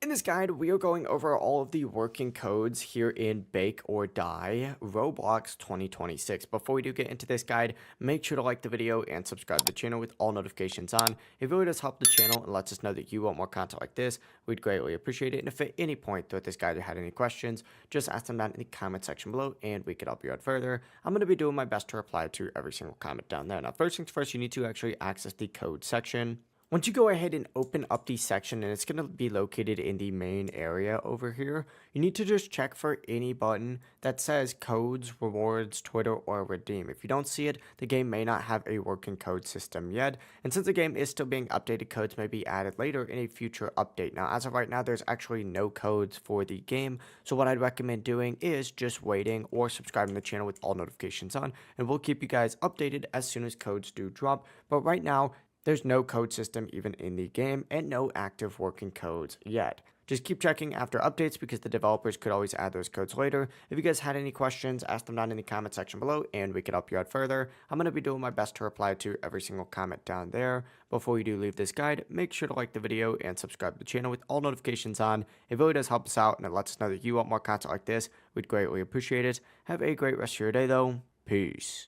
In this guide, we are going over all of the working codes here in Bake or Die Roblox 2026. Before we do get into this guide, make sure to like the video and subscribe to the channel with all notifications on. It really does help the channel and lets us know that you want more content like this. We'd greatly appreciate it. And if at any point throughout this guide you had any questions, just ask them down in the comment section below and we could help you out further. I'm going to be doing my best to reply to every single comment down there. Now, first things first, you need to actually access the code section. Once you go ahead and open up the section, and it's going to be located in the main area over here, you need to just check for any button that says codes, rewards, Twitter, or redeem. If you don't see it, the game may not have a working code system yet. And since the game is still being updated, codes may be added later in a future update. Now, as of right now, there's actually no codes for the game. So what I'd recommend doing is just waiting or subscribing to the channel with all notifications on. And we'll keep you guys updated as soon as codes do drop. But right now, there's no code system even in the game and no active working codes yet. Just keep checking after updates because the developers could always add those codes later. If you guys had any questions, ask them down in the comment section below and we could help you out further. I'm going to be doing my best to reply to every single comment down there. Before you do leave this guide, make sure to like the video and subscribe to the channel with all notifications on. It really does help us out and it lets us know that you want more content like this. We'd greatly appreciate it. Have a great rest of your day though. Peace.